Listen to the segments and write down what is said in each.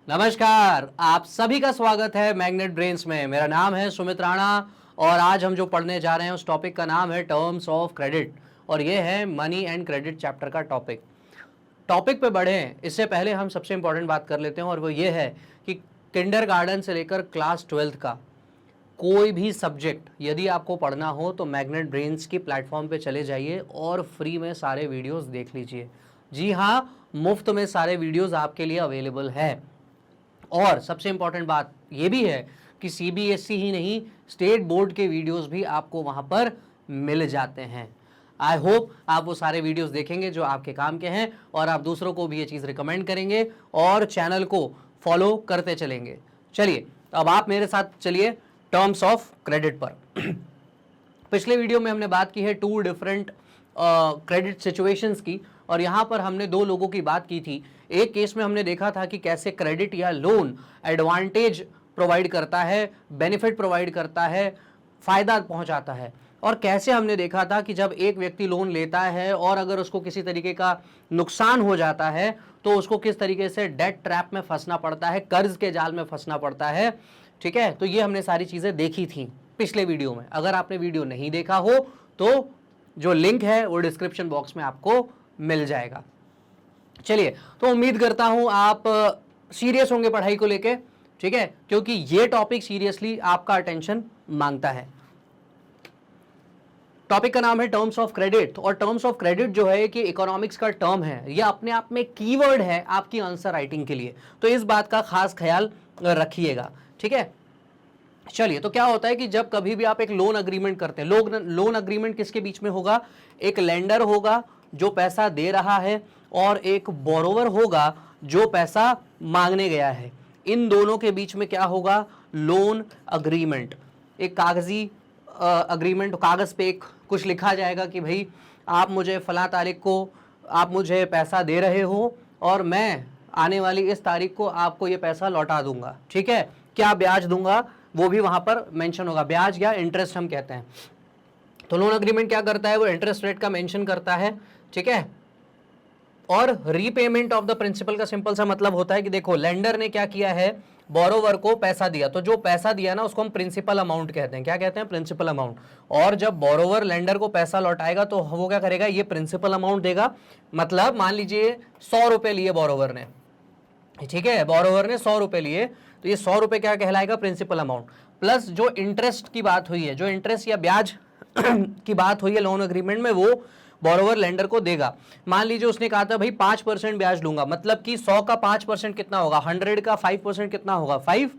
नमस्कार, आप सभी का स्वागत है मैग्नेट ब्रेन्स में। मेरा नाम है सुमित राणा और आज हम जो पढ़ने जा रहे हैं उस टॉपिक का नाम है टर्म्स ऑफ क्रेडिट और ये है मनी एंड क्रेडिट चैप्टर का टॉपिक पे बढ़े इससे पहले हम सबसे इंपॉर्टेंट बात कर लेते हैं और वो ये है कि किंडरगार्टन से लेकर क्लास 12th का कोई भी सब्जेक्ट यदि आपको पढ़ना हो तो मैग्नेट ब्रेन्स की प्लेटफॉर्म पे चले जाइए और फ्री में सारे वीडियोस देख लीजिए। जी हाँ, मुफ्त में सारे वीडियोस आपके लिए अवेलेबल है। और सबसे इंपॉर्टेंट बात यह भी है कि सीबीएसई ही नहीं, स्टेट बोर्ड के वीडियोस भी आपको वहां पर मिल जाते हैं। आई होप आप वो सारे वीडियोस देखेंगे जो आपके काम के हैं और आप दूसरों को भी ये चीज़ रिकमेंड करेंगे और चैनल को फॉलो करते चलेंगे। चलिए अब आप मेरे साथ चलिए टर्म्स ऑफ क्रेडिट पर। पिछले वीडियो में हमने बात की है 2 डिफरेंट क्रेडिट सिचुएशंस की और यहाँ पर हमने 2 लोगों की बात की थी। एक केस में हमने देखा था कि कैसे क्रेडिट या लोन एडवांटेज प्रोवाइड करता है, बेनिफिट प्रोवाइड करता है, फायदा पहुंचाता है। और कैसे हमने देखा था कि जब एक व्यक्ति लोन लेता है और अगर उसको किसी तरीके का नुकसान हो जाता है तो उसको किस तरीके से डेट ट्रैप में फंसना पड़ता है, कर्ज के जाल में फंसना पड़ता है। ठीक है, तो ये हमने सारी चीज़ें देखी थी पिछले वीडियो में। अगर आपने वीडियो नहीं देखा हो तो जो लिंक है वो डिस्क्रिप्शन बॉक्स में आपको मिल जाएगा। चलिए, तो उम्मीद करता हूं आप सीरियस होंगे पढ़ाई को लेके, ठीक है, क्योंकि ये टॉपिक सीरियसली आपका अटेंशन मांगता है। टॉपिक का नाम है टर्म्स ऑफ क्रेडिट और टर्म्स ऑफ क्रेडिट जो है कि इकोनॉमिक्स का टर्म है, यह अपने आप में कीवर्ड है आपकी आंसर राइटिंग के लिए, तो इस बात का खास ख्याल रखिएगा। ठीक है, चलिए, तो क्या होता है कि जब कभी भी आप एक लोन अग्रीमेंट करते हैं, लोन अग्रीमेंट किसके बीच में होगा? एक लेंडर होगा जो पैसा दे रहा है और एक बोरोवर होगा जो पैसा मांगने गया है। इन दोनों के बीच में क्या होगा? लोन अग्रीमेंट, एक कागजी अग्रीमेंट, कागज पे एक कुछ लिखा जाएगा कि भाई आप मुझे फला तारीख को आप मुझे पैसा दे रहे हो और मैं आने वाली इस तारीख को आपको ये पैसा लौटा दूंगा। ठीक है, क्या ब्याज दूंगा वो भी वहां पर मेंशन होगा, ब्याज या इंटरेस्ट हम कहते हैं। तो लोन अग्रीमेंट क्या करता है? वो इंटरेस्ट रेट का मेंशन करता है। ठीक है, और रीपेमेंट ऑफ द प्रिंसिपल का सिंपल सा मतलब होता है कि देखो लेंडर ने क्या किया है, बोरोवर को पैसा दिया, तो जो पैसा दिया ना उसको हम प्रिंसिपल अमाउंट कहते हैं। क्या कहते हैं? Principal amount. और जब बोरोवर लेंडर को पैसा लौटाएगा तो वो क्या करेगा? ये प्रिंसिपल अमाउंट देगा। मतलब मान लीजिए 100 रुपए लिए बोरोवर ने, ठीक है, बोरोवर ने 100 रुपए लिए, तो ये 100 रुपए क्या कहलाएगा? Principal amount. प्लस जो इंटरेस्ट की बात हुई है, जो इंटरेस्ट या ब्याज की बात हुई है लोन अग्रीमेंट में, वो बोरोवर लेंडर को देगा। मान लीजिए उसने कहा था भाई 5% ब्याज लूंगा, मतलब कि 100 का 5% कितना होगा? 100 का 5% कितना होगा? 5।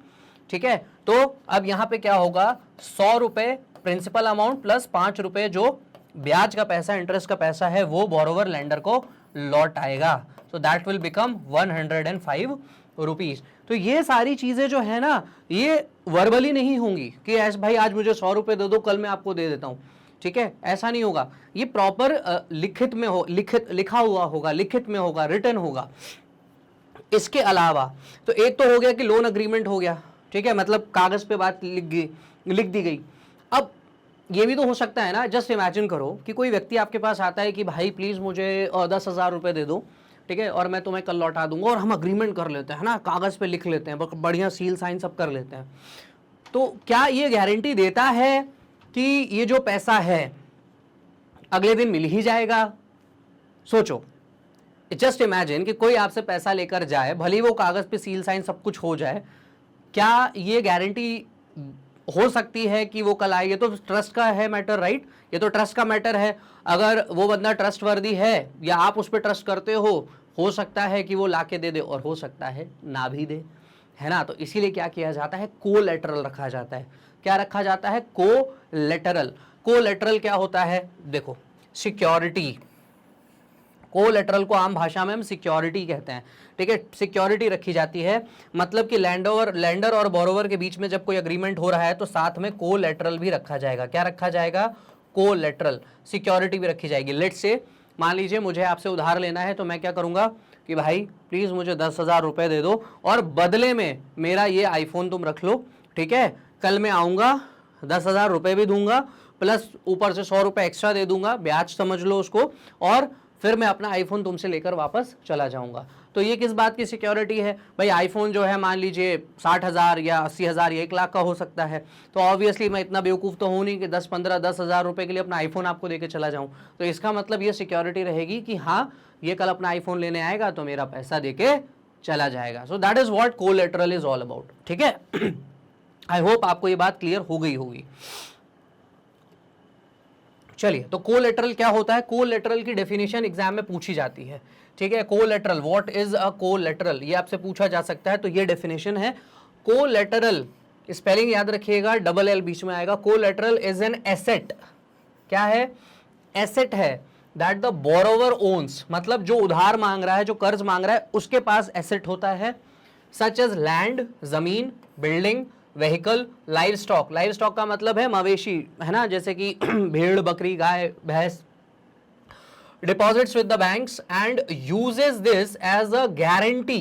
ठीक है, तो अब यहां पे क्या होगा? 100 रुपए प्रिंसिपल अमाउंट प्लस 5 रुपए जो ब्याज का पैसा, इंटरेस्ट का पैसा है, वो बोरोवर लेंडर को लौट आएगा। So that will become 105 rupees. तो ये सारी चीजें जो है ना, ये वर्बली नहीं होंगी कि ऐसे भाई आज मुझे 100 रुपए दे दो, कल मैं आपको दे देता हूं। ठीक है, ऐसा नहीं होगा। ये प्रॉपर लिखित में हो, लिखा हुआ होगा, लिखित में होगा, रिटन होगा। इसके अलावा तो एक तो हो गया कि लोन अग्रीमेंट हो गया, ठीक है, मतलब कागज पे बात लिख दी गई। अब ये भी तो हो सकता है ना, जस्ट इमेजिन करो कि कोई व्यक्ति आपके पास आता है कि भाई प्लीज मुझे 10,000 रुपए दे दो, ठीक है, और मैं तुम्हें कल लौटा दूंगा, और हम अग्रीमेंट कर लेते हैं ना, कागज पे लिख लेते हैं, बढ़िया सील साइन सब कर लेते हैं। तो क्या ये गारंटी देता है कि ये जो पैसा है अगले दिन मिल ही जाएगा? सोचो, जस्ट इमेजिन कि कोई आपसे पैसा लेकर जाए, भले वो कागज पे सील साइन सब कुछ हो जाए, क्या ये गारंटी हो सकती है कि वो कल आए? ये तो ट्रस्ट का है मैटर, राइट? ये तो ट्रस्ट का मैटर है। अगर वो बंदा ट्रस्टवर्दी है या आप उस पर ट्रस्ट करते हो सकता है कि वो लाके दे दे और हो सकता है ना भी दे, है ना? तो इसीलिए क्या किया जाता है? कोलैटरल रखा जाता है। क्या रखा जाता है? कोलैटरल। कोलैटरल क्या होता है? देखो, सिक्योरिटी। कोलैटरल को आम भाषा में हम सिक्योरिटी कहते हैं। ठीक है, सिक्योरिटी रखी जाती है, मतलब कि लेंडर और बोरोवर के बीच में जब कोई अग्रीमेंट हो रहा है तो साथ में कोलैटरल भी रखा जाएगा। क्या रखा जाएगा? कोलैटरल, सिक्योरिटी भी रखी जाएगी। लेट्स से मान लीजिए मुझे आपसे उधार लेना है, तो मैं क्या करूंगा कि भाई प्लीज मुझे 10,000 रुपए दे दो और बदले में मेरा ये आईफोन तुम रख लो। ठीक है, कल मैं आऊंगा, 10,000 रुपए भी दूंगा, प्लस ऊपर से 100 रुपए एक्स्ट्रा दे दूंगा, ब्याज समझ लो उसको, और फिर मैं अपना आईफोन तुमसे लेकर वापस चला जाऊंगा। तो ये किस बात की सिक्योरिटी है भाई? आईफोन जो है मान लीजिए 60,000 या 80,000 या 1 लाख का हो सकता है, तो ऑब्वियसली मैं इतना बेवकूफ़ तो हूँ नहीं कि 10-15-10,000 रुपये के लिए अपना आईफोन आपको देके चला जाऊँ। तो इसका मतलब ये सिक्योरिटी रहेगी कि हाँ, ये कल अपना आईफोन लेने आएगा तो मेरा पैसा देके चला जाएगा। So that is what collateral is all about. ठीक है, आई होप आपको ये बात क्लियर हो गई होगी। चलिए, तो कोलेटरल क्या होता है? कोलेटरल की डेफिनेशन एग्जाम में पूछी जाती है। ठीक है, collateral, what is a collateral, ये आपसे पूछा जा सकता है। तो ये डेफिनेशन है कोलेटरल, स्पेलिंग याद रखिएगा, डबल एल बीच में आएगा। Collateral is an asset. क्या है? एसेट है दैट द बोरोवर ओन्स, मतलब जो उधार मांग रहा है, जो कर्ज मांग रहा है, उसके पास एसेट होता है। सच एज लैंड, जमीन, building, vehicle, live stock. Live stock का मतलब है मवेशी, है ना, जैसे कि भेड़, बकरी, गाय, भैंस। Deposits with the banks and uses this as a guarantee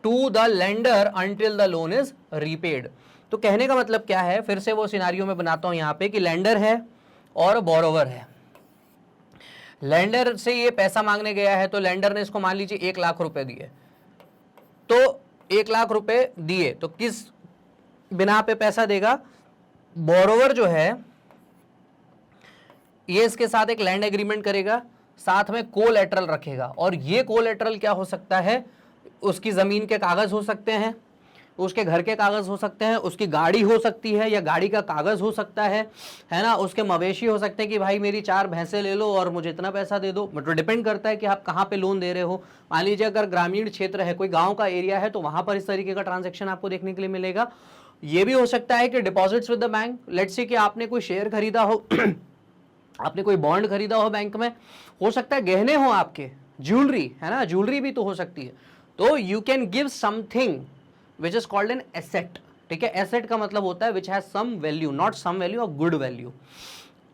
to the lender until the loan is repaid. तो कहने का मतलब क्या है? फिर से वो सिनारियो में बनाता हूं यहां पे कि लेंडर है और बोरोवर है। लेंडर से ये पैसा मांगने गया है, तो लेंडर ने इसको मान लीजिए 1 लाख रुपए दिए। तो 1 लाख रुपए दिए तो किस बिना पे पैसा देगा? बोरोवर जो है ये इसके साथ एक लैंड एग्रीमेंट करेगा, साथ में कोलैटरल रखेगा। और ये कोलैटरल क्या हो सकता है? उसकी जमीन के कागज हो सकते हैं, उसके घर के कागज हो सकते हैं, उसकी गाड़ी हो सकती है या गाड़ी का कागज हो सकता है ना, उसके मवेशी हो सकते हैं कि भाई मेरी 4 भैंसे ले लो और मुझे इतना पैसा दे दो। मतलब डिपेंड करता है कि आप कहाँ पे लोन दे रहे हो। मान लीजिए अगर ग्रामीण क्षेत्र है, कोई गांव का एरिया है, तो वहां पर इस तरीके का ट्रांजेक्शन आपको देखने के लिए मिलेगा। ये भी हो सकता है कि deposits with the bank, let's say कि आपने कोई शेयर खरीदा हो आपने कोई बॉन्ड खरीदा हो बैंक में, हो सकता है गहने हो आपके, ज्वेलरी, है ना, ज्वेलरी भी तो हो सकती है। तो you can give something which is called an asset. ठीक है, एसेट का मतलब होता है which has some value, not some value, और गुड वैल्यू।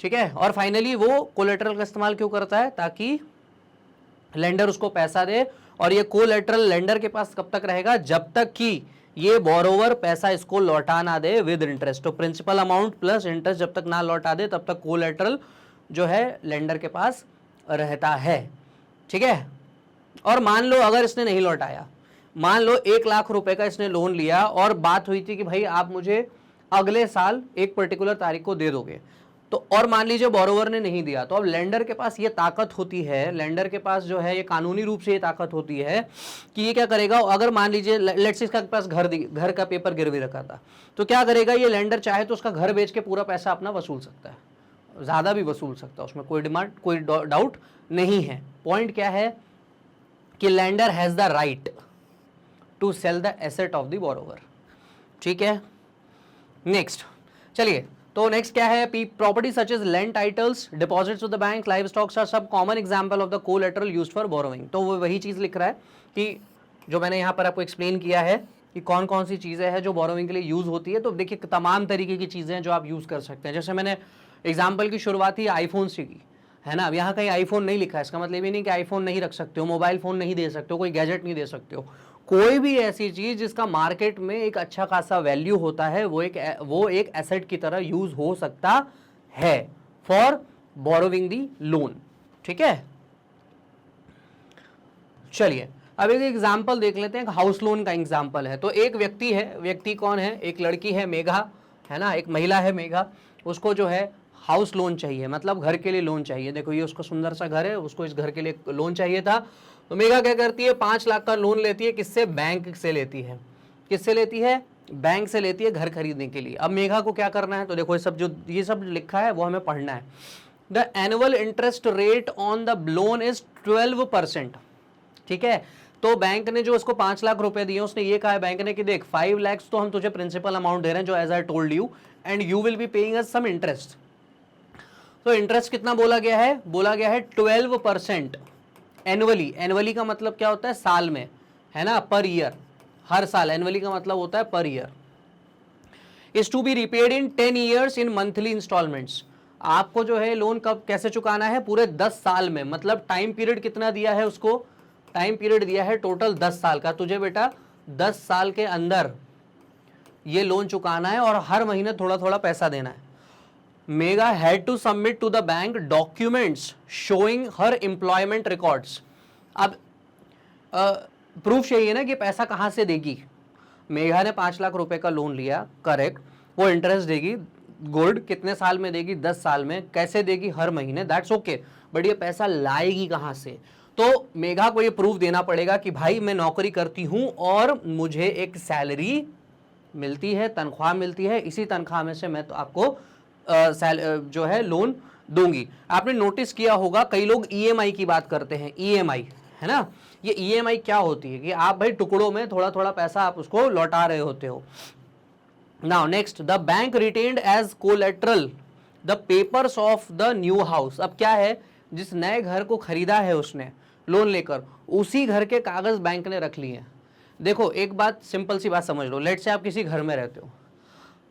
ठीक है, और फाइनली वो कोलेटरल का इस्तेमाल क्यों करता है? ताकि लेंडर उसको पैसा दे। और ये कोलेटरल लेंडर के पास कब तक रहेगा? जब तक कि ये बोरोवर पैसा इसको लौटा ना दे विद इंटरेस्ट। तो प्रिंसिपल अमाउंट प्लस इंटरेस्ट जब तक ना लौटा दे, तब तक कोलेटरल जो है लेंडर के पास रहता है। ठीक है, और मान लो अगर इसने नहीं लौटाया, मान लो 1 लाख रुपए का इसने लोन लिया और बात हुई थी कि भाई आप मुझे अगले साल एक पर्टिकुलर तारीख को दे दोगे, तो और मान लीजिए बोरोवर ने नहीं दिया, तो अब लेंडर के पास ये ताकत होती है, लेंडर के पास जो है ये कानूनी रूप से ये ताकत होती है कि ये क्या करेगा? अगर मान लीजिए लेट्स इसका पास घर का पेपर गिरवी रखा था, तो क्या करेगा ये लेंडर? चाहे तो उसका घर बेच के पूरा पैसा अपना वसूल सकता है, ज़्यादा भी वसूल सकता है, उसमें कोई डिमांड, कोई डाउट नहीं है। पॉइंट क्या है कि lender has the right to sell the asset of the borrower. ठीक है, नेक्स्ट चलिए, तो नेक्स्ट क्या है? Property such as land titles, deposits with the bank, live stocks are सब common example of the collateral used for borrowing. तो वो वही चीज़ लिख रहा है कि जो मैंने यहाँ पर आपको एक्सप्लेन किया है कि कौन कौन सी चीज़ें हैं जो बोरोइंग के लिए यूज़ होती है। तो देखिए तमाम तरीके की चीज़ें हैं जो आप यूज़ कर सकते हैं। जैसे मैंने एग्जाम्पल की शुरुआत ही आईफोन से की, है ना। अब यहाँ कहीं आईफोन नहीं लिखा है, इसका मतलब ये नहीं कि आईफोन नहीं रख सकते हो, मोबाइल फ़ोन नहीं दे सकते हो, कोई गैजेट नहीं दे सकते हो। कोई भी ऐसी चीज़ जिसका मार्केट में एक अच्छा खासा वैल्यू होता है, वो एक एसेट की तरह यूज़ हो सकता है फॉर बोरोविंग दी लोन। ठीक है, चलिए अब एक एग्जाम्पल देख लेते हैं। हाउस लोन का एग्जाम्पल है। तो एक व्यक्ति है, व्यक्ति कौन है? एक लड़की है मेघा, है ना, एक महिला है मेघा। उसको जो है हाउस लोन चाहिए, मतलब घर के लिए लोन चाहिए। देखो ये उसका सुंदर सा घर है, उसको इस घर के लिए लोन चाहिए था। तो मेघा क्या करती है? 5 लाख का लोन लेती है। किससे? बैंक से लेती है। किससे लेती है? बैंक से लेती है घर खरीदने के लिए। अब मेघा को क्या करना है? तो देखो ये सब लिखा है वो हमें पढ़ना है। The annual interest rate on the loan is 12%। ठीक है, तो बैंक ने जो उसको 5 लाख रुपए दिए, उसने ये कहा है बैंक ने कि देख 5 लाख तो हम तुझे प्रिंसिपल अमाउंट दे रहे हैं जो as I told you, and you will be paying us some interest. तो इंटरेस्ट कितना बोला गया है? बोला गया है 12% एनुअली। एनुअली का मतलब क्या होता है? साल में, है ना, पर ईयर, हर साल। एनुअली का मतलब होता है per year. Is to be repaid in 10 years in monthly instalments. आपको जो है लोन कब कैसे चुकाना है? पूरे 10 साल में। मतलब टाइम पीरियड कितना दिया है उसको? टाइम पीरियड दिया है टोटल 10 साल का। तुझे बेटा 10 साल के अंदर ये लोन चुकाना है और हर महीने थोड़ा थोड़ा पैसा देना है। Megha had to submit to the bank documents showing her employment records. अब प्रूफ चाहिए ना कि पैसा कहाँ से देगी। मेघा ने 5 लाख रुपए का लोन लिया, करेक्ट, वो इंटरेस्ट देगी, गुड, कितने साल में देगी, 10 साल में, कैसे देगी, हर महीने, दैट्स ओके, बट ये पैसा लाएगी कहाँ से। तो मेघा को ये प्रूफ देना पड़ेगा कि भाई मैं नौकरी करती हूं और मुझे एक सैलरी मिलती है, तनख्वाह मिलती है, इसी तनख्वाह में से मैं तो आपको जो है लोन दूंगी। आपने नोटिस किया होगा कई लोग ईएमआई की बात करते हैं, ईएमआई, है ना। ये ईएमआई क्या होती है कि आप भाई टुकड़ों में थोड़ा थोड़ा पैसा आप उसको लौटा रहे होते हो। Now next, the bank retained as collateral the papers of the new house. अब क्या है, जिस नए घर को खरीदा है उसने लोन लेकर, उसी घर के कागज बैंक ने रख लिए हैं। देखो एक बात, सिंपल सी बात समझ लो, लेट से आप किसी घर में रहते हो,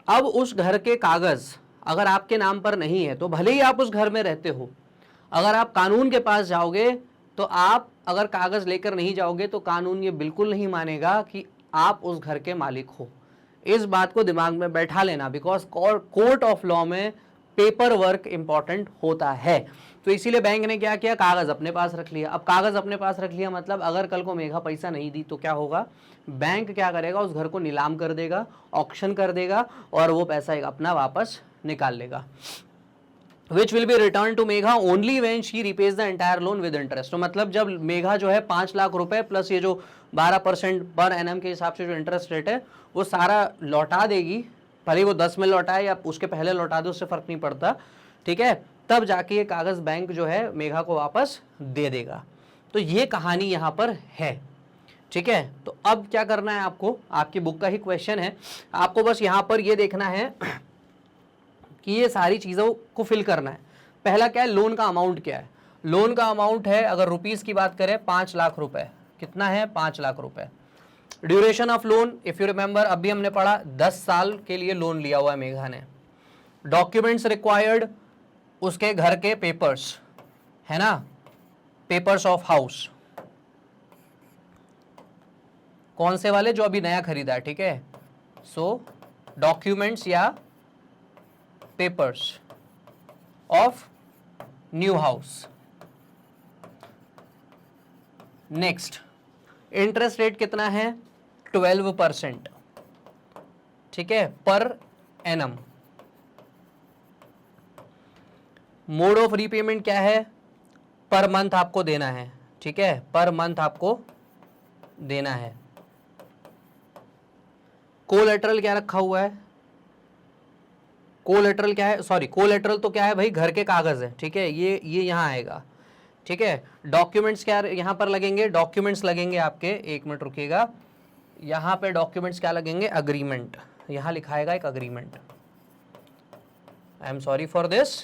अब उस घर के कागज अगर आपके नाम पर नहीं है तो भले ही आप उस घर में रहते हो, अगर आप कानून के पास जाओगे तो आप अगर कागज लेकर नहीं जाओगे तो कानून ये बिल्कुल नहीं मानेगा कि आप उस घर के मालिक हो। इस बात को दिमाग में बैठा लेना, बिकॉज कोर्ट ऑफ लॉ में पेपर वर्क इंपॉर्टेंट होता है। तो इसीलिए बैंक ने क्या किया, कागज अपने पास रख लिया। अब कागज अपने पास रख लिया मतलब अगर कल को मेघा पैसा नहीं दी तो क्या होगा, बैंक क्या करेगा, उस घर को नीलाम कर देगा, ऑक्शन कर देगा और वो पैसा एक अपना वापस निकाल लेगा। Which will be returned to Megha only when she repays the entire loan with interest। तो मतलब जब मेघा जो है 5 लाख रुपए प्लस ये जो 12% पर एनएम के हिसाब से जो इंटरेस्ट रेट है वो सारा लौटा देगी, भले वो 10 में लौटाए या उसके पहले लौटा दे, उससे फर्क नहीं पड़ता, ठीक है, तब जाके ये कागज बैंक जो है मेघा को वापस दे देगा। तो ये कहानी यहाँ पर है, ठीक है। तो अब क्या करना है आपको, आपकी बुक का ही क्वेश्चन है, आपको बस यहाँ पर ये देखना है कि ये सारी चीज़ों को फिल करना है। पहला क्या है, लोन का अमाउंट क्या है। लोन का अमाउंट है, अगर रुपीस की बात करें, 5 लाख रुपए। कितना है, 5 लाख रुपए। Duration of loan, if you remember अभी हमने पढ़ा 10 साल के लिए लोन लिया हुआ है मेघा ने। डॉक्यूमेंट्स रिक्वायर्ड, उसके घर के पेपर्स, है ना, पेपर्स ऑफ हाउस, कौन से वाले, जो अभी नया खरीदा है, ठीक है। सो डॉक्यूमेंट्स या papers of new house. Next, interest rate कितना है, 12%, ठीक है, per annum. Mode of repayment क्या है, पर मंथ आपको देना है, ठीक है, पर मंथ आपको देना है। कोलेटरल क्या रखा हुआ है, कोलेटरल क्या है, सॉरी कोलेटरल तो क्या है भाई, घर के कागज है, ठीक है, ये यहां आएगा, ठीक है। डॉक्यूमेंट्स क्या यहां पर लगेंगे, डॉक्यूमेंट्स लगेंगे आपके, एक मिनट रुकिएगा, यहां पे डॉक्यूमेंट्स क्या लगेंगे, अग्रीमेंट, यहां लिखाएगा एक agreement. I am sorry for this,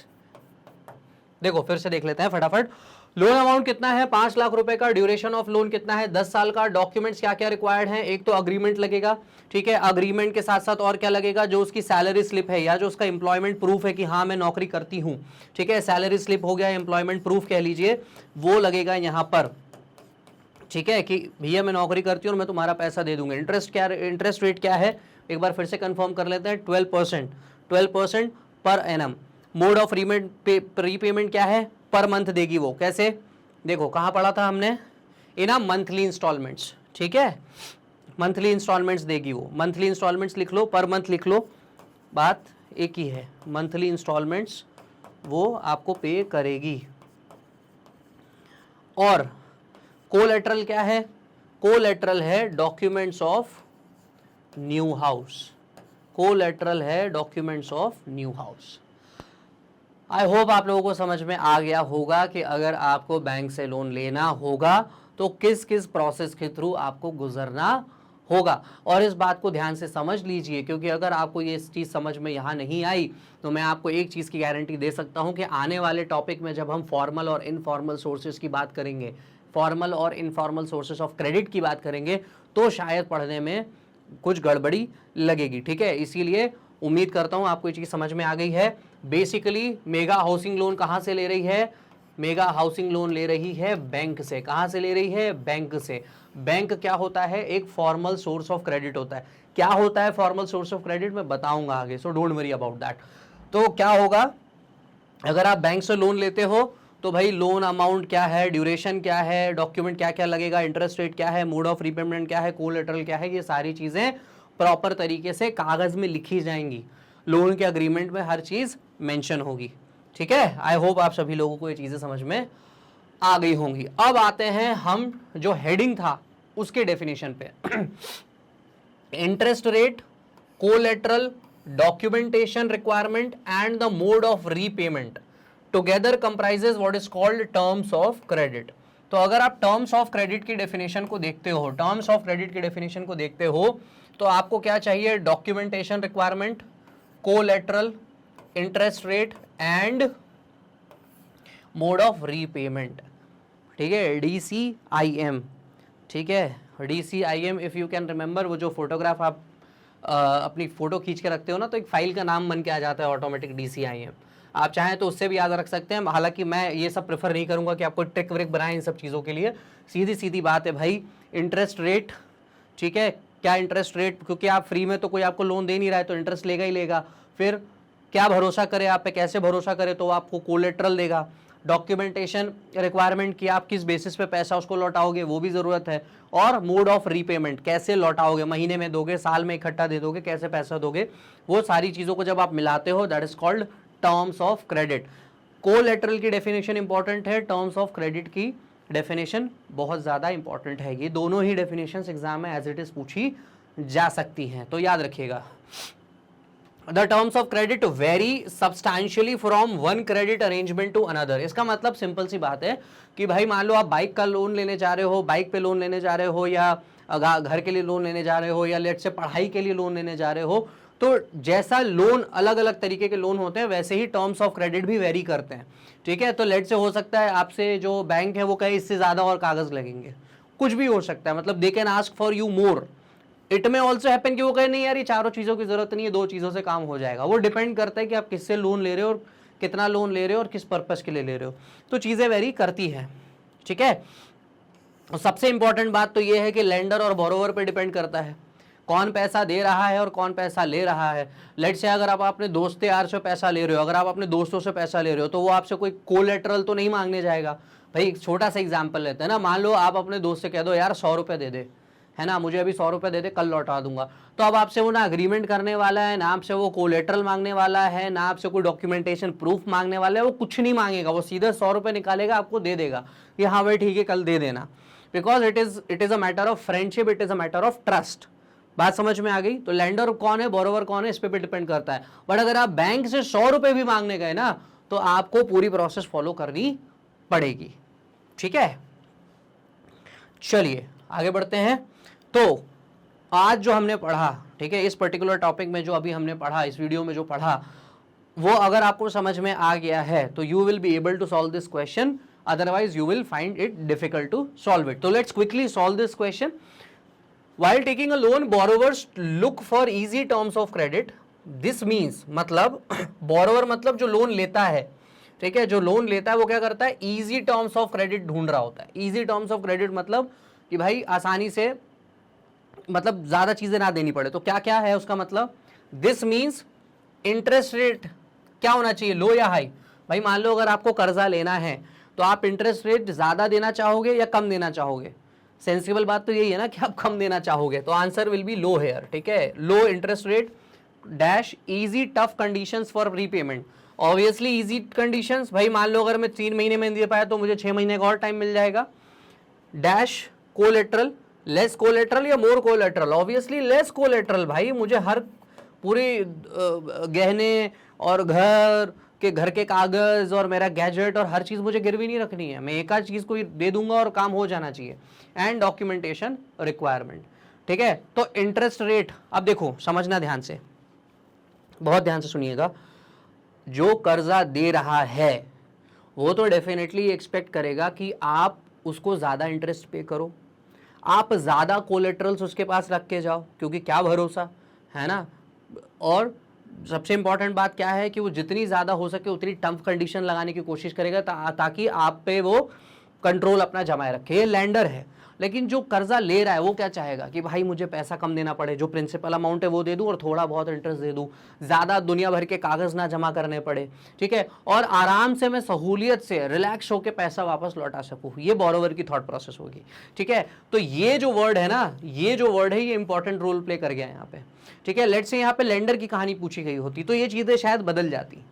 देखो फिर से देख लेते हैं फटाफट। लोन अमाउंट कितना है, 5 लाख रुपए का। ड्यूरेशन ऑफ लोन कितना है, 10 साल का। डॉक्यूमेंट्स क्या क्या रिक्वायर्ड हैं, एक तो अग्रीमेंट लगेगा, ठीक है, अग्रीमेंट के साथ साथ और क्या लगेगा, जो उसकी सैलरी स्लिप है या जो उसका एम्प्लॉयमेंट प्रूफ है कि हाँ मैं नौकरी करती हूँ, ठीक है, सैलरी स्लिप हो गया, एम्प्लॉयमेंट प्रूफ कह लीजिए, वो लगेगा यहाँ पर, ठीक है, कि भैया मैं नौकरी करती हूँ और मैं तुम्हारा पैसा दे दूंगा। इंटरेस्ट रेट क्या है, एक बार फिर से कंफर्म कर लेते हैं, 12% per annum. Mode of repayment क्या है, पर मंथ देगी वो, कैसे, देखो कहाँ पढ़ा था हमने, इन मंथली इंस्टॉलमेंट्स, ठीक है, मंथली इंस्टॉलमेंट्स देगी वो। मंथली इंस्टॉलमेंट्स लिख लो, पर मंथ लिख लो, बात एक ही है, मंथली इंस्टॉलमेंट्स वो आपको पे करेगी। और कोलेटरल क्या है, कोलेटरल है documents of new house, collateral है documents of new house. I hope आप लोगों को समझ में आ गया होगा कि अगर आपको बैंक से लोन लेना होगा तो किस किस प्रोसेस के थ्रू आपको गुजरना होगा। और इस बात को ध्यान से समझ लीजिए, क्योंकि अगर आपको ये चीज़ समझ में यहाँ नहीं आई तो मैं आपको एक चीज़ की गारंटी दे सकता हूँ कि आने वाले टॉपिक में जब हम फॉर्मल और इनफॉर्मल सोर्सेज की बात करेंगे, फॉर्मल और इनफॉर्मल सोर्सेज ऑफ क्रेडिट की बात करेंगे, तो शायद पढ़ने में कुछ गड़बड़ी लगेगी, ठीक है। इसीलिए उम्मीद करता हूँ आपको ये चीज़ समझ में आ गई है। बेसिकली मेगा हाउसिंग लोन कहाँ से ले रही है, मेगा हाउसिंग लोन ले रही है बैंक से। कहाँ से ले रही है, बैंक से। बैंक क्या होता है, एक फॉर्मल सोर्स ऑफ क्रेडिट होता है। क्या होता है फॉर्मल सोर्स ऑफ क्रेडिट, मैं बताऊंगा आगे, so don't worry about that. तो क्या होगा, अगर आप बैंक से लोन लेते हो तो भाई लोन अमाउंट क्या है, ड्यूरेशन क्या है, डॉक्यूमेंट क्या क्या लगेगा, इंटरेस्ट रेट क्या है, मोड ऑफ रीपेमेंट क्या है, कोलेटरल क्या है, ये सारी चीजें प्रॉपर तरीके से कागज में लिखी जाएंगी। लोन के अग्रीमेंट में हर चीज मेंशन होगी। ठीक है, आई होप आप सभी लोगों को ये चीजें समझ में आ गई होंगी। अब आते हैं हम जो हेडिंग था उसके डेफिनेशन पे। Interest rate, collateral, documentation requirement and the mode of repayment together comprises what is called terms of credit. तो अगर आप टर्म्स ऑफ क्रेडिट की डेफिनेशन को देखते हो, टर्म्स ऑफ क्रेडिट की डेफिनेशन को देखते हो, तो आपको क्या चाहिए, documentation requirement, collateral, interest rate and mode of repayment. ठीक है, DCIM। ठीक है, DCIM if you can remember, वो जो फोटोग्राफ आप अपनी फोटो खींच के रखते हो ना, तो एक फाइल का नाम बन के आ जाता है ऑटोमेटिक, DCIM। आप चाहें तो उससे भी याद रख सकते हैं, हालांकि मैं ये सब प्रेफर नहीं करूंगा कि आपको ट्रिक व्रिक बनाएं इन सब चीज़ों के लिए। सीधी सीधी बात है भाई, इंटरेस्ट रेट। ठीक है, क्या इंटरेस्ट रेट, क्योंकि आप फ्री में तो कोई आपको लोन दे नहीं रहा है, तो इंटरेस्ट लेगा ही लेगा। फिर क्या भरोसा करे आप पे, कैसे भरोसा करे, तो आपको कोलेटरल देगा। डॉक्यूमेंटेशन रिक्वायरमेंट की, आप किस बेसिस पे पैसा उसको लौटाओगे, वो भी ज़रूरत है। और मोड ऑफ रीपेमेंट, कैसे लौटाओगे, महीने में दोगे, साल में इकट्ठा दे दोगे, कैसे पैसा दोगे, वो सारी चीज़ों को जब आप मिलाते हो, that is called terms of credit. Collateral की डेफिनेशन इंपॉर्टेंट है, टर्म्स ऑफ क्रेडिट की डेफिनेशन बहुत ज़्यादा इंपॉर्टेंट है। ये दोनों ही डेफिनेशंस एग्जाम में एज इट इज पूछी जा सकती हैं, तो याद रखिएगा। The terms of credit vary substantially from one credit arrangement to another। इसका मतलब सिंपल सी बात है कि भाई मान लो आप बाइक का लोन लेने जा रहे हो, बाइक पे लोन लेने जा रहे हो, या घर के लिए लोन लेने जा रहे हो, या लेट से पढ़ाई के लिए लोन लेने जा रहे हो, तो जैसा लोन अलग अलग तरीके के लोन होते हैं, वैसे ही टर्म्स ऑफ क्रेडिट भी वेरी करते हैं। ठीक है, तो लेट से हो सकता है आपसे जो बैंक है वो कहे इससे ज़्यादा और कागज़ लगेंगे, कुछ भी हो सकता है, मतलब they can ask for you more. It में ऑल्सो हैपन कि वो कहे नहीं यार ये चारों चीज़ों की जरूरत नहीं है, 2 चीज़ों से काम हो जाएगा। वो डिपेंड करता है कि आप किससे लोन ले रहे हो और कितना लोन ले रहे हो और किस पर्पस के लिए ले रहे हो, तो चीज़ें वेरी करती हैं। ठीक है, और सबसे इंपॉर्टेंट बात तो ये है कि लेंडर और बोरोवर पे डिपेंड करता है, कौन पैसा दे रहा है और कौन पैसा ले रहा है। लेट से अगर आप अपने दोस्त यार से पैसा ले रहे हो, अगर आप अपने दोस्तों से पैसा ले रहे हो, तो वो आपसे कोई कोलेटरल तो नहीं मांगने जाएगा। भाई एक छोटा सा एग्जाम्पल लेते हैं ना, मान लो आप अपने दोस्त से कह दो यार 100 रुपये दे दे, है ना, मुझे अभी 100 रुपये दे दे, कल लौटा दूंगा। तो अब आपसे वो ना अग्रीमेंट करने वाला है, ना आपसे वो कोलेटरल मांगने वाला है, ना आपसे कोई डॉक्यूमेंटेशन प्रूफ मांगने वाला है, वो कुछ नहीं मांगेगा, वो सीधे 100 रुपये निकालेगा, आपको दे देगा कि हाँ भाई ठीक है कल दे देना। Because it is a matter of friendship, it is a matter of trust. बात समझ में आ गई? तो लेंडर कौन है, बोरोवर कौन है, इस पे भी डिपेंड करता है। बट अगर आप बैंक से 100 रुपये भी मांगने गए ना, तो आपको पूरी प्रोसेस फॉलो करनी पड़ेगी। ठीक है, चलिए आगे बढ़ते हैं। तो आज जो हमने पढ़ा, ठीक है, इस पर्टिकुलर टॉपिक में जो अभी हमने पढ़ा, इस वीडियो में जो पढ़ा, वो अगर आपको समझ में आ गया है तो you will be able to solve this question, otherwise you will find it difficult to solve it. तो let's quickly solve this question. While taking a loan, borrowers look for easy terms of credit. This means मतलब borrower मतलब जो loan लेता है, ठीक है, जो loan लेता है वो क्या करता है, easy terms of credit ढूंढ रहा होता है। easy terms of credit मतलब कि भाई आसानी से, मतलब ज़्यादा चीज़ें ना देनी पड़े। तो क्या क्या है उसका मतलब, दिस मीन्स इंटरेस्ट रेट क्या होना चाहिए, लो या हाई। भाई मान लो अगर आपको कर्जा लेना है तो आप इंटरेस्ट रेट ज़्यादा देना चाहोगे या कम देना चाहोगे? सेंसिबल बात तो यही है ना कि आप कम देना चाहोगे, तो answer will be low here. ठीक है, low interest rate dash easy tough conditions for repayment. Obviously easy conditions, भाई मान लो अगर मैं 3 महीने में नहीं दे पाया तो मुझे 6 महीने का और टाइम मिल जाएगा। डैश कोलेटरल, लेस कोलेटरल या मोर कोलेटरल? Obviously less collateral. भाई मुझे हर पूरी गहने और घर के कागज और मेरा गैजेट और हर चीज़ मुझे गिरवी नहीं रखनी है, मैं एक आध चीज़ को दे दूंगा और काम हो जाना चाहिए। And documentation requirement. ठीक है, तो इंटरेस्ट रेट, अब देखो समझना ध्यान से, बहुत ध्यान से सुनिएगा। जो कर्जा दे रहा है वो तो डेफिनेटली एक्सपेक्ट करेगा कि आप उसको ज़्यादा इंटरेस्ट पे करो, आप ज़्यादा कोलेटरल्स उसके पास रख के जाओ, क्योंकि क्या भरोसा है ना। और सबसे इंपॉर्टेंट बात क्या है कि वो जितनी ज़्यादा हो सके उतनी टर्म कंडीशन लगाने की कोशिश करेगा ताकि आप पे वो कंट्रोल अपना जमाए रखे। ये लैंडर है, लेकिन जो कर्जा ले रहा है वो क्या चाहेगा कि भाई मुझे पैसा कम देना पड़े, जो प्रिंसिपल अमाउंट है वो दे दूं और थोड़ा बहुत इंटरेस्ट दे दूं, ज्यादा दुनिया भर के कागज ना जमा करने पड़े, ठीक है, और आराम से मैं सहूलियत से रिलैक्स होकर पैसा वापस लौटा सकूं। ये बोरोवर की थॉट प्रोसेस होगी, ठीक है। तो ये जो वर्ड है ना, ये जो वर्ड है ये इंपॉर्टेंट रोल प्ले कर गया है यहाँ पे, ठीक है। लेट्स से यहाँ पे लेंडर की कहानी पूछी गई होती तो ये चीजें शायद बदल जाती,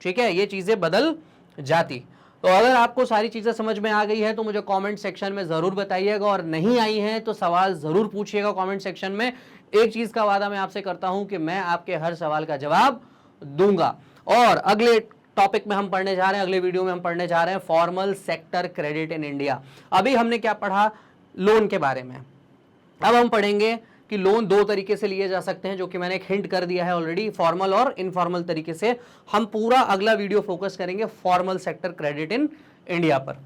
ठीक है, ये चीजें बदल जाती। तो अगर आपको सारी चीजें समझ में आ गई है तो मुझे कमेंट सेक्शन में जरूर बताइएगा, और नहीं आई है तो सवाल जरूर पूछिएगा कमेंट सेक्शन में। एक चीज का वादा मैं आपसे करता हूं कि मैं आपके हर सवाल का जवाब दूंगा। और अगले टॉपिक में हम पढ़ने जा रहे हैं, अगले वीडियो में हम पढ़ने जा रहे हैं formal sector credit in India. अभी हमने क्या पढ़ा, लोन के बारे में। अब हम पढ़ेंगे कि लोन दो तरीके से लिए जा सकते हैं, जो कि मैंने एक हिंट कर दिया है ऑलरेडी, फॉर्मल और इनफॉर्मल तरीके से। हम पूरा अगला वीडियो फोकस करेंगे formal sector credit in India पर।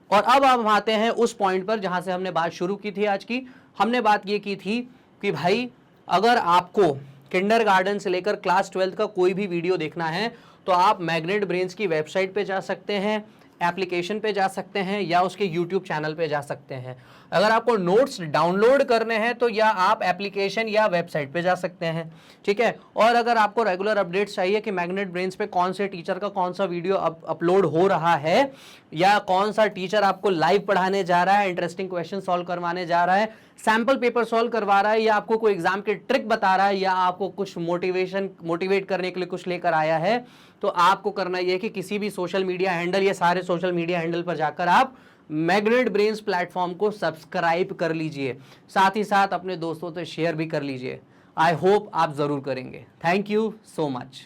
और अब हम आते हैं उस पॉइंट पर जहां से हमने बात शुरू की थी आज की। हमने बात ये की थी कि भाई अगर आपको किंडरगार्टन से लेकर क्लास 12 का कोई भी वीडियो देखना है तो आप मैग्नेट ब्रेन्स की वेबसाइट पे जा सकते हैं, एप्लीकेशन पे जा सकते हैं, या उसके यूट्यूब चैनल पे जा सकते हैं। अगर आपको नोट्स डाउनलोड करने हैं तो या आप एप्लीकेशन या वेबसाइट पे जा सकते हैं, ठीक है। और अगर आपको रेगुलर अपडेट्स चाहिए कि मैग्नेट ब्रेन्स पे कौन से टीचर का कौन सा वीडियो अपलोड हो रहा है, या कौन सा टीचर आपको लाइव पढ़ाने जा रहा है, इंटरेस्टिंग क्वेश्चन सॉल्व करवाने जा रहा है, सैंपल पेपर सॉल्व करवा रहा है, या आपको कोई एग्जाम के ट्रिक बता रहा है, या आपको कुछ मोटिवेट करने के लिए कुछ लेकर आया है, तो आपको करना यह है कि किसी भी सोशल मीडिया हैंडल या सारे सोशल मीडिया हैंडल पर जाकर आप मैग्नेट ब्रेन्स प्लेटफॉर्म को सब्सक्राइब कर लीजिए, साथ ही साथ अपने दोस्तों से शेयर भी कर लीजिए। आई होप आप जरूर करेंगे। Thank you so much.